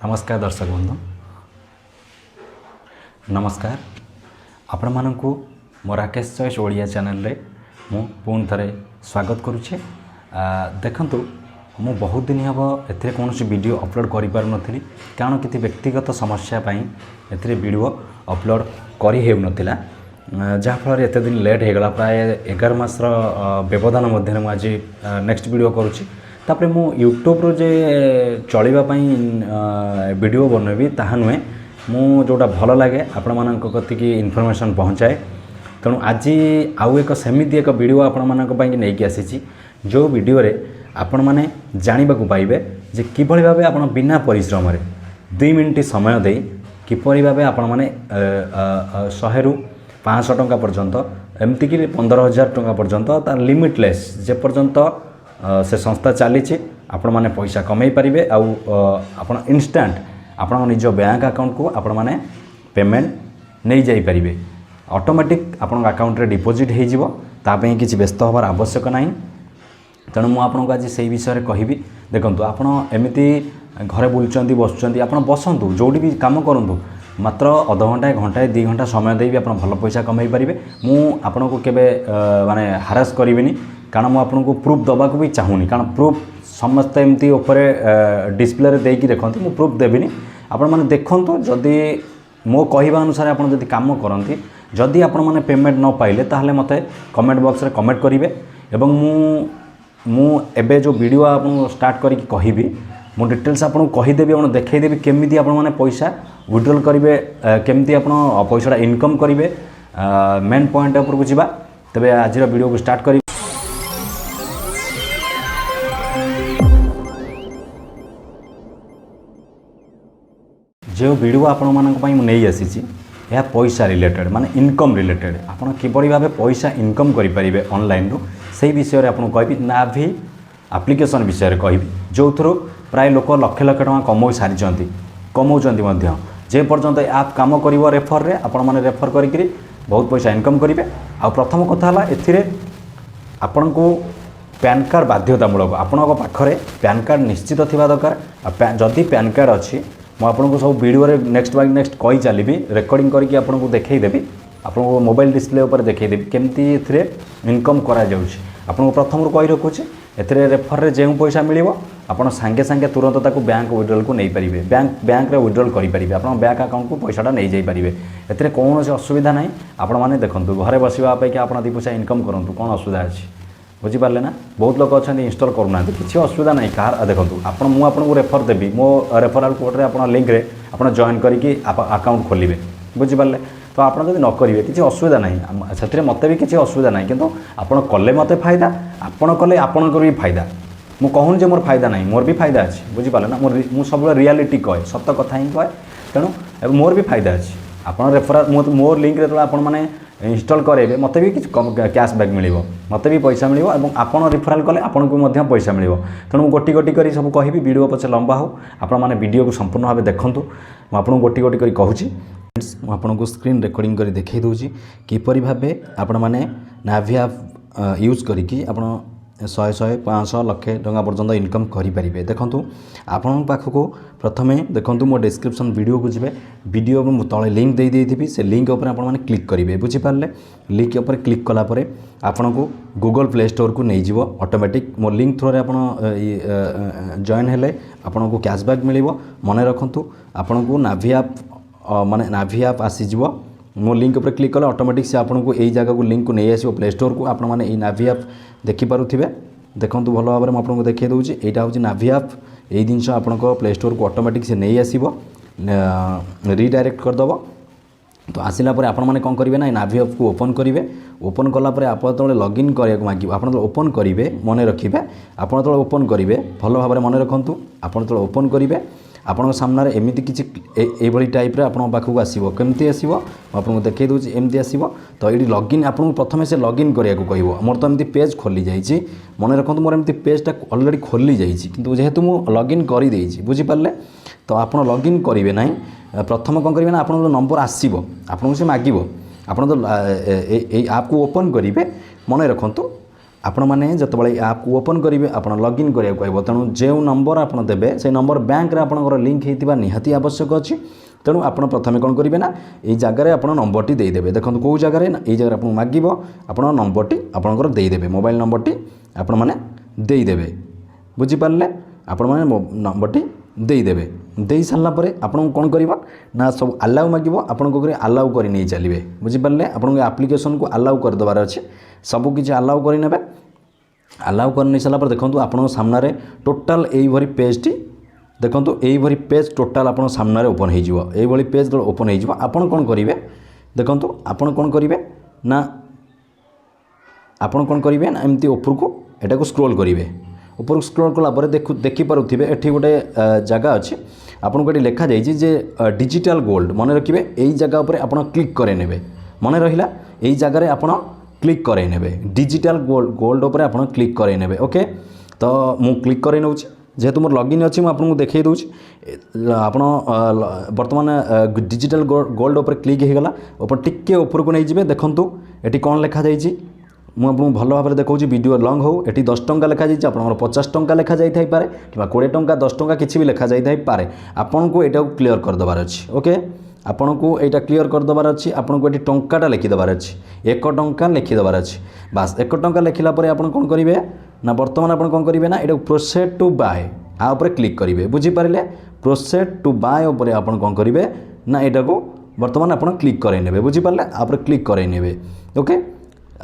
नमस्कार दर्शक बंधु नमस्कार आपण मानकु मो राकेश चॉइस ओडिया चैनल रे मु पुन थरे स्वागत करुचे। देखंतु मु बहुत दिन हम एथिरे कोनोसी वीडियो अपलोड करि पार नथिली कारण किछि व्यक्तिगत समस्या पई एथिरे वीडियो अपलोड करि हेउ नथिला जहाँ फल एते दिन लेट हो गला प्राय 11 मास व्यवधान मध्य मु आज नेक्स्ट वीडियो करुची। तापर मु यूट्यूब रो जे चलिबा पई वीडियो बनबी ताहा नुहे मु जोटा भल लगे आपण मानक कतिकी इनफॉरमेशन पहुँचाए। तेणु आज आउ एक सेमिति एक वीडियो आपण मानक पई नै कि आसीची जो वीडियो रे आपण माने जानिबा को पाइबे जे किभଳି भाबे आपण बिना परिश्रम रे 2 मिनिट समय देई किपरि भाबे आपण माने 100 रु 500 टंका पर्यंत एमती कि 15,000 टंका पर्यंत तार लिमिटलेस जे पर्यंत से संस्था चली आपण माने पैसा कमाई पारिबे आउ आपण इंस्टेंट आपण निज बैंक अकाउंट को आपण माने पेमेंट नहीं जाई पारिबे ऑटोमेटिक आपण अकाउंट रे डिपॉजिट हो जिवो तापे किछि व्यस्त होबार आवश्यक नाही। तेणु मु आपनको आज से विषय रे कहिबी। देखंतु आपण एमिति घरे बुलचंती बसचंती आपण बसंतु जोडी भी काम करंतु मात्र अध घंटा घंटा 2 घंटा समय देबी आपण भल पैसा कमाई पारिबे। मु आपनको केबे माने हारास करिविनी कारण मु आपनको प्रूफ दबा को भी चाहूनी कारण प्रूफ समस्त एमती ऊपर डिस्प्ले रे देकी देखंती मु प्रूफ देबिनी आपण माने देखंतु जदी मो कहिबा अनुसार आपण जदी काम करंती जदी आपण माने पेमेंट न पाइले ताहले मते कमेंट बॉक्स रे कमेंट करिवे एवं मु एबे जो वीडियो आपण स्टार्ट करी कहिबी मु डिटेल्स आपण कहि देबी आपण देखै देबी केमिति आपण माने पैसा विड्रॉल करिवे केमिति आपण पैसाटा इनकम करिवे मेन पॉइंट ऊपर को जिबा। तबे आज वीडियो को स्टार्ट करी। जो वीडियो आपण मानक पई नै आसीची या पैसा रिलेटेड माने इनकम रिलेटेड आपण किबड़ी भाबे पैसा इनकम करि परिबे ऑनलाइन रो सही विषय रे आपण कहबी नाभि एप्लिकेशन विषय रे कहबी जो थ्रू प्राय लोक लक्ष लक्ष टका कमोई सारी कमौचंती मध्य जे पर्यंत आप काम करिवो रेफर रे आपण माने रेफर करिकरी बहुत पैसा इनकम करिवे। आ प्रथम कथा हला एथिरे आपण को पैन कार्ड बाध्यतामूलक आपण पाखरे पैन कार्ड निश्चित थिबा दरकार। जदि पैन कार्ड अछि मु आपको सब वीडियो रे नेक्स्ट बाय नेक्स्ट कही चली रेकर्डिंग करके आपको देखईदेवी आपको मोबाइल डिस्प्ले उपर देखईदेवी केमती एथिरे इनकम करा जाउछि। आपको प्रथम रू कही रखुछि एथिरे रेफर रे जेउ पैसा मिलिवो आपण सांगे सांगे तुरंत ताको बैंक विड्रॉल को नहीं पारिबे बैंक रे विड्रॉल करि पारिबे आपण बैंक अकाउंट को पैसाटा नहीं जाई पारिबे एथिरे कोनोसी असुविधा नाही। आपण माने देखंतु घरे बसिबा अपेक्षा आपण 2 पैसा इनकम करंतु कोन असुविधा अछि बुझी पारले ना। बहुत लोग अच्छा इंस्टॉल करूना किसी असुविधा नहीं कार देखो आप मुझे रेफर देवी मो रेफराल कोड रे आपण लिंक रे आपण जॉइन करके अकाउंट खोलिबे बुझिपारे तो आप जब न करेंगे किसी असुविधा ना से मत भी किसी असुविधा ना किंतु आपण कले मत फायदा आपण कले आपणकर भी फायदा मु कहूनी मोर फायदा नहीं मोर भी फायदा अच्छे बुझिपारे ना मु सब रियलिटी कहे सत कथा ही कहे तेणु मोर भी फायदा अच्छे आप रेफराल मोर लिंक रे आपण मैंने इंस्टॉल करेंगे मत भी किसी कैशबैक मिल मत भी पैसा मिल और आपड़ रिफराल कले आपन को पैसा मिल तेणु गोटी गोटी कर सब कहि वीडियो पचे लंबा हो आपण मैंने वीडियो को संपूर्ण भाव देखूँ मुझे गोटी गोटी कर कहूँ मुझे स्क्रीन रेकर्डिंग कर देखई दूँ किपरि भाबे आपण माने नाभि ऐप यूज करिकी आपण 100 500 लक्ष टंका पर्यंत इनकम करें। देखूँ आपण पाखक प्रथमे देखूँ मो डिस्क्रिप्शन वीडियो को जी वीडियो तले लिंक दे देथि से लिंक उपर आपण माने क्लिक करेंगे बुझिपारे लिंक उपर क्लिक कलापर आपण को गूगल प्ले स्टोर को नहीं जीव ऑटोमेटिक मो लिंक थ्रू आपण जॉइन हेले आपण को कैशबैक मिल मन रखु आपण को नाभि ऐप माने नाभि ऐप आसीजिव मो लिंक उपर क्लिक कले ऑटोमेटिक से आपन को यही जगह को लिंक को नहीं आसो प्ले स्टोर को आपण माने ई नाभि ऐप देखि पारुथिबे। देखो भल भाव में आपको देखा दूँ यहाँ हूँ नाभि ऐप यही जिनस आप प्ले स्टोर को ऑटोमेटिक से नहीं आसो रिडायरेक्ट करदेव तो आसला आपण मैंने कौन करेंगे ना नाभि ऐप को ओपन करेंगे ओपन कलापर आप जो लॉगिन कराया मांगे आप ओपन करेंगे मन रखिए आप जो ओपन करेंगे भल भाव में मन रखु आप जो ओपन करेंगे आपण सामने एमती किसी टाइप आपण पाखक आसो केमती आसो आपको देखई दूँ एमती आसो तो ये लॉगिन आपको प्रथम से लॉगिन करा कह मोर तो एमती पेज खोली जाइए मन रखु मोर एमती पेजटा अलरेडी खोली जाइए किंतु जेहेतु मुझे लॉगिन कर बुझिपारे तो आप लॉगिन करेंगे ना प्रथम कौन करेंगे ना आप नंबर आसो आपको से मांग आप तो ऐप को ओपन करेंगे मन रखु आपण मैंने जिते ऐप को ओपन करेंगे आप लॉगिन करा कह तेणु जो नंबर आप देवे से नंबर बैंक रे आपंकर लिंक होता निहाती आवश्यक अच्छी तेणु आप प्रथम कौन करेंगे ना ये जगह आप नंबर देदेवे देखो कौ जगह ये जगह आपको मागिब आप नंबर टी आपंकर देदेवे मोबाइल नंबर टी आपण मैंने देदेवे बुझीपारे आपण मैंने नंबर टी देदेवे दे सारापर आपन कौन कर ना सब आलाउ मागिब आपन आलाउ कर नहीं चलिए बुझीपारे आपन आप्लिकेसन को आलाउ करदेवार अच्छे सबकि आलाउ करे आलाउ कर नहीं सारापर देखो आप सामने टोटाल यही पेज टी देखो यही पेज टोटाल आप सामने ओपन हो पेज ओपन हो आपन कौन करेंगे देखो आपन कौन करेंगे ना आपन कौन करेंगे ना एमती उपरको एटा को स्क्रॉल करेंगे ऊपर स्क्रॉल कलापर देखिपे एठी गोटे जगह अच्छे आपन को लिखा जाइए डिजिटल गोल्ड मन रखिए यही जगह पर आप क्लिक करे नेबे मन रहा यही जगह आप क्लिक करे नेबे डिजिटल गोल्ड उपर आप क्लिक करे नेबे ओके तो मु क्लिक करे नौ जेहेतु मोर लॉगिन अच्छी मुझे आपको देखा दूसरी आप बर्तमान डिजिटल गोल्ड उपर क्लिक हो गला ऊपर टिके ऊपर को नहीं जाए देखूँ ये कौन लिखा जाइए मुझे भल भाव देखा वीडियो लंग हो ये 10 टंका लिखा जाइए आप 50 टंका लिखा जाए पारे कि 20 टंका 10 टंका किसी भी लिखा जाए पारे आपन को यहाँ क्लीयर करदेबार अच्छे ओके आपन को यहाँ क्लीयर करदेबार अच्छी आपन को ये टंकाटा लिखिदेबार अच्छे 1 टंका लिखिदेबार अच्छे बास 1 टंका लिखला आप कौन करेंगे ना बर्तमान आप कौन करेंगे ना ये प्रोसेड टू बाय आ उपर क्लिक करेंगे बुझीपारे प्रोसेड टू बाय उपर आप कौन करेंगे ना यहाँ को बर्तमान आप क्लिक करे बुझीपारे आप क्लिक करे ओके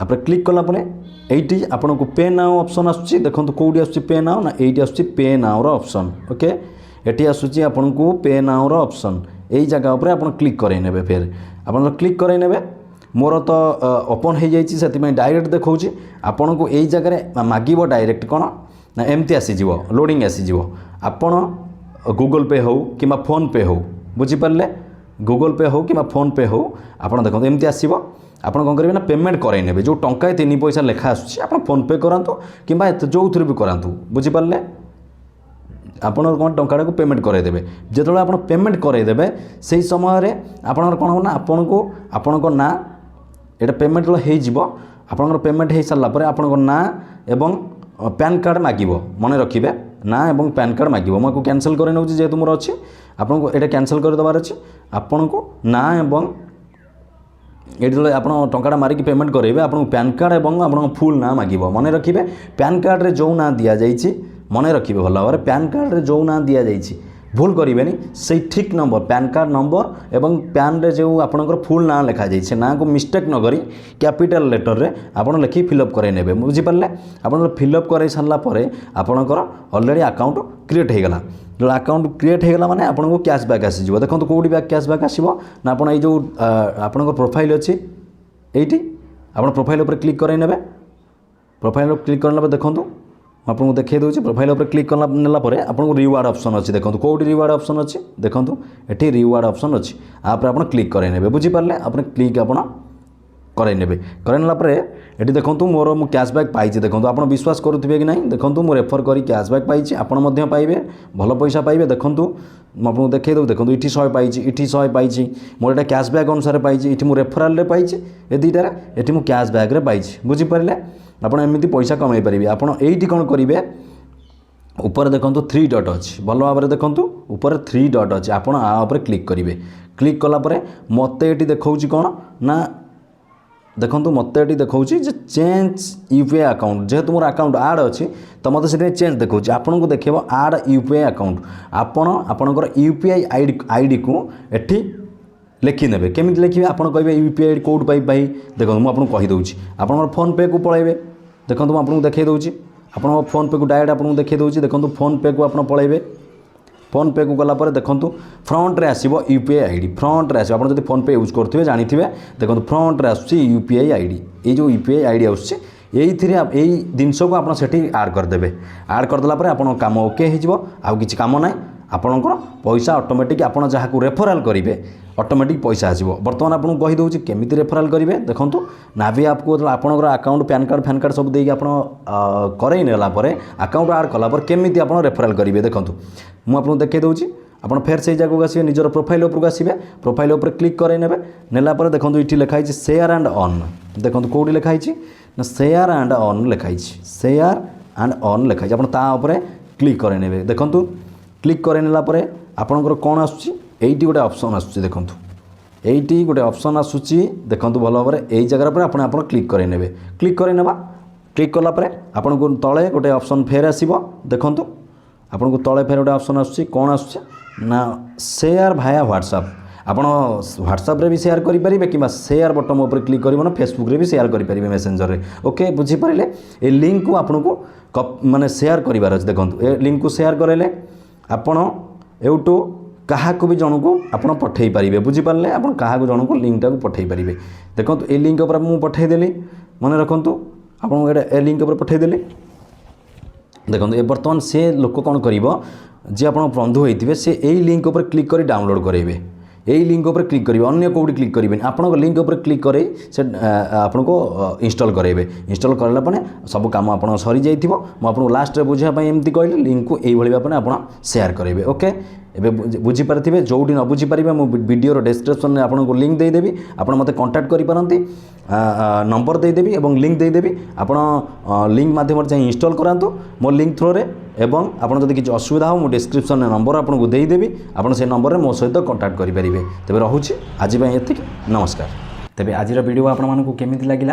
आप क्लिक कलापर ये आपन को पे नाउ ऑप्शन आसूँ देखो कौटी आसूँ पे नाउ ना ये आसूँ पे नाउर ऑप्शन ओके ये आसूँ आपन को पे नाउर ऑप्शन यही जगह पर आप क्लिक करे फिर आप क्लिक करे मोर तो ओपन हो जाए डायरेक्ट देखा आपन को यही जगह मागिब डायरेक्ट कौन ना एमती आसीज लोडिंग आसीज आपन गूगल पे हो कि फोन पे हो बुझीपारे गूगल पे हो कि फोन पे हो आप देखो एमती आसो आप कौन करेंगे ना पेमेंट करे जो टंका 3 पैसा लेखा आसूँ आप फोन पे करातु कि जो थ्रू भी करातु बुझीपारे आप कौन टंका को पेमेंट करदेवे जो आप पेमेंट करदेवे से समय आप कौन होना आपन को ना ये पेमेंट हो पेमेंट हो सारापर आपण ना एवं पैन कार्ड मागिब मन रखिए ना एवं पैन कार्ड मागिब मुझे कैंसल कर नौ जेहेतु मोर अच्छी आपको ये कैंसल करदेबार अच्छे आपन को ना एवं ये आप टंका मारिक पेमेंट करेंगे आपको पैन कार्ड एवं आप फुल ना मागिब मन रखिए पैन कार्ड रे जो ना दि जाइए मन रखिए भल भाव पैन कार्ड रे जो ना दि जाइए भूल करेंगे से ठीक नंबर पैन कार्ड नंबर एवं पैन रे जो आपंकर फुल ना लिखा जाए से ना को मिस्टेक न करी कैपिटल लेटर रे आपन लिखि फिलअप करे नेबे बुझीपारे आपन फिलअप कर सारापर आपंकर ऑलरेडी अकाउंट क्रिएट हो गला जो अकाउंट क्रिएट हो गला माने आपन को कैशबैक आसीज देखो कौटी बैक कैशबैक आसो ना आप जो आपन प्रोफाइल अच्छी ये आप प्रोफाइल उपर क्लिक करे नेबे प्रोफाइल क्लिक करने देखो आपको देखा दूसरी प्रोफाइल उपर क्लिक करला आपको रिवार्ड ऑप्शन अच्छी देखो कौटी रिवार्ड ऑप्शन अच्छी देखो ये रिवार्ड ऑप्शन अच्छी आप क्लिक करे बुझीपारे आप क्लिक आप करनेला ये देखो मोर मु कैशबैक पाई देखो आप विश्वास करुवे कि नहीं देखो मुझे रेफर कर कैशबैक पाई आपड़ पाइबे भल पैसा पाइबे देखो मुझे देखा दूँ देखो ये 100 पाई ये 100 पाई मोर ये कैशबैक अनुसार पाई ये मुझे रेफराल पाई ये दुईटार ये मुझे कैशबैक पाई बुझीपारे आपड़ एमती पैसा कमाई पारे आपड़ ये कौन करेंगे ऊपर देखो 3 डॉट अच्छी भल भाव में देखो ऊपर 3 डॉट अच्छी आपड़ आपर क्लिक करेंगे क्लिक कलापर मत ये देखा कौन ना देखो मत ये देखा चेंज यूपीआई अकाउंट जेहेतु मोर अकाउंट आड अच्छी तो मतलब से चेंज देखा आपन को देखेब आड यूपीआई अकाउंट आपणकर यूपीआई आईडी को एठी लिखिने केमी लिखे आप कहे यूपीआई आईडी कौट पाई देखो मुझे कहीदे आप फोन पे को पलैबे देखो मुझे आपको देखा दूँ आप फोन पे को डायरेक्ट आपको देखा दूँ देखो फोन पे को आप पलैबे फोन पे को गलापर देखो फ्रंट रे आसो यूपीआई आईडी फ्रंट रे आसो आप फोन पे यूज करेंगे जानिथे देखो फ्रंट रे आसूँ यूपीआई आईडी ये जो यूपीआई आईडी आसूँ यही जिनस को आप आड करदे आड करदेला आप कम ओके हो आउ कि कम ना आपणकर पैसा ऑटोमेटिक आपड़ जहाँ को रेफराल करेंगे ऑटोमेटिक पैसा आसो बर्तमान आपको कहीदे केमी रेफराल करेंगे देखो नाभि आपको आपंकर अकाउंट पैन कार्ड सब देकी आप करईनेला अकाउंट आड कलापर केमी आप रेफराल करेंगे देखो मुझे आपको देखा दूँ ଆପଣ ଫେର୍ ସେଇ ଜାଗାକୁ ଆସିବେ ନିଜର ପ୍ରୋଫାଇଲ୍ ଉପରକୁ ଆସିବେ ପ୍ରୋଫାଇଲ୍ ଉପରେ କ୍ଲିକ୍ କରାଇ ନେବେ ନେଲା ପରେ ଦେଖନ୍ତୁ ଏଠି ଲେଖା ହେଇଛି ସେୟାର ଆଣ୍ଡ ଅନ୍ ଦେଖନ୍ତୁ କେଉଁଠି ଲେଖା ହେଇଛି ନା ସେୟାର ଆଣ୍ଡ ଅନ୍ ଲେଖା ହେଇଛି ସେୟାର ଆଣ୍ଡ ଅନ୍ ଲେଖା ହେଇଛି ଆପଣ ତା ଉପରେ କ୍ଲିକ୍ କରାଇ ନେବେ ଦେଖନ୍ତୁ କ୍ଲିକ୍ କରାଇ ନେଲା ପରେ ଆପଣଙ୍କର କ'ଣ ଆସୁଛି এইটি গোটে অপসন আসছে দেখুন এইটি গোটে অপসন আসুচি দেখুন ভালো ভাবে এই জায়গার পরে আপনার আপনার ক্লিক করে নেবে ক্লিক করে নেবা ক্লিক কলা পরে আপনার তলে গোটে অপসন ফের আসব দেখুন আপনার তলে ফের গোটে অপসন আসছে কোণ আসছে না সেয়ার ভায়া হোয়াটসঅ্যাপ ଆପଣ ହ୍ୱାଟ୍ସଆପ୍ରେ ବି ସେୟାର କରିପାରିବେ କିମ୍ବା ସେୟାର ବଟନ୍ ଉପରେ କ୍ଲିକ୍ କରିବ ନା ଫେସବୁକ୍ରେ ବି ସେୟାର କରିପାରିବେ ମେସେଞ୍ଜରରେ ଓକେ ବୁଝିପାରିଲେ ଏ ଲିଙ୍କ୍କୁ ଆପଣଙ୍କୁ ମାନେ ସେୟାର କରିବାର ଅଛି ଦେଖନ୍ତୁ ଏ ଲିଙ୍କ୍କୁ ସେୟାର କରାଇଲେ ଆପଣ ଏଉଠୁ କାହାକୁ ବି ଜଣକୁ ଆପଣ ପଠାଇ ପାରିବେ ବୁଝିପାରିଲେ ଆପଣ କାହାକୁ ଜଣକୁ ଲିଙ୍କ୍ଟାକୁ ପଠାଇ ପାରିବେ ଦେଖନ୍ତୁ ଏ ଲିଙ୍କ୍ ଉପରେ ମୁଁ ପଠାଇଦେଲି ମନେ ରଖନ୍ତୁ ଆପଣଙ୍କୁ ଏଇଟା ଏ ଲିଙ୍କ୍ ଉପରେ ପଠାଇଦେଲି ଦେଖନ୍ତୁ ଏ ବର୍ତ୍ତମାନ ସେ ଲୋକ କ'ଣ କରିବ ଯିଏ ଆପଣଙ୍କ ବନ୍ଧୁ ହୋଇଥିବେ ସେ ଏଇ ଲିଙ୍କ୍ ଉପରେ କ୍ଲିକ୍ କରି ଡାଉନଲୋଡ଼ କରାଇବେ এই লিঙ্ক উপরে ক্লিক করবে অন্য কোটি ক্লিক করবেন আপনার লিঙ্ক উপরে ক্লিক করে সে আপনার ইনস্টল করাইবে ইনস্টল করা পরে সব কাম আপনার সরি যাই মু আপনার লাস্টে বুঝা এমতি कहली লিঙ্ক এইভাবে ভাবে আপনার সেয়ার করাইবে ওকে এবে বুঝিপারে যোটি ন বুঝিপারে মু ভিডিওর ডেসক্রিপশন আপনার লিঙ্ক দেদেবি আপনার মতো কন্টাক্ট করে পারতি নম্বর দেদেবি এবং লিঙ্ক দেদেবি আপনার লিঙ্ক মাধ্যমে যাই ইনস্টল करातु मो लिंक थ्रोरे এবং আপনার যদি কিছু অসুবিধা हो मु डिस्क्रिप्शन नंबर आपको देदेवि আপনার সেই নম্বরে मो सहित कंटाक्ट करेंगे तेज रोचे आज एति नमस्कार तेज आज वीडियो आपण मानक केमी लगे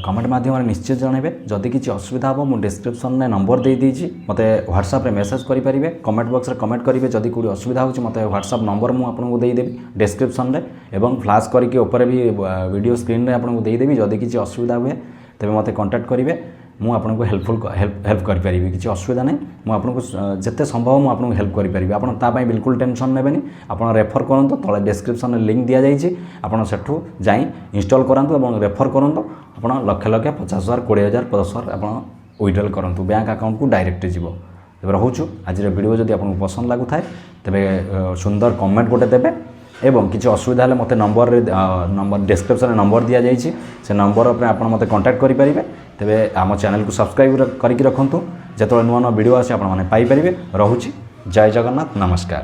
कमेंट माध्यम निश्चित जनइबे जदि किसी असुविधा हो मु डिस्क्रिप्शन में नंबर दे दीजिए मते व्हाट्सएप रे मेसेज करेंगे कमेंट बॉक्स रे कमेंट करेंगे जदि कोई असुविधा हो मते व्हाट्सएप नंबर मु आपको देदेवि डिस्क्रिप्शन रे एवं फ्लैश करके ऊपर भी वीडियो स्क्रीन रे आपको देदेवि जदि किसी असुविधा हुए तेज मते कांटेक्ट करेंगे ମୁଁ ଆପଣଙ୍କୁ ହେଲ୍ପ କରିପାରିବି କିଛି ଅସୁବିଧା ନାହିଁ ମୁଁ ଆପଣଙ୍କୁ ଯେତେ ସମ୍ଭବ ମୁଁ ଆପଣଙ୍କୁ ହେଲ୍ପ କରିପାରିବି ଆପଣ ତା ପାଇଁ ବିଲକୁଲ ଟେନସନ୍ ନେବେନି ଆପଣ ରେଫର କରନ୍ତୁ ତଳେ ଡେସ୍କ୍ରିପସନରେ ଲିଙ୍କ୍ ଦିଆଯାଇଛି ଆପଣ ସେଠୁ ଯାଇ ଇନଷ୍ଟଲ୍ କରାନ୍ତୁ ଏବଂ ରେଫର କରନ୍ତୁ ଆପଣ ଲକ୍ଷ ଲକ୍ଷ 50,000 20,000 50,000 ଆପଣ ୱିଡ୍ରଲ୍ କରନ୍ତୁ ବ୍ୟାଙ୍କ ଆକାଉଣ୍ଟକୁ ଡାଇରେକ୍ଟ ଯିବ ତେବେ ରହୁଛୁ ଆଜିର ଭିଡ଼ିଓ ଯଦି ଆପଣଙ୍କୁ ପସନ୍ଦ ଲାଗୁଥାଏ ତେବେ ସୁନ୍ଦର କମେଣ୍ଟ ଗୋଟେ ଦେବେ এবং কিছু অসুবিধা হলে মতো নম্বর ডেসক্রিপশনে নম্বর দিয়া যাইছি সে নম্বর উপরে আপনার মতো কন্টাক্ট করে পারিবে তেবে আম চ্যানেল को सब्सक्राइब करिक रखंतु যেতବେଳେ নূয়া নূয়া ভিডিও আসে আপনার পাইপারিবে রহুছি জয় জগন্নাথ নমস্কার।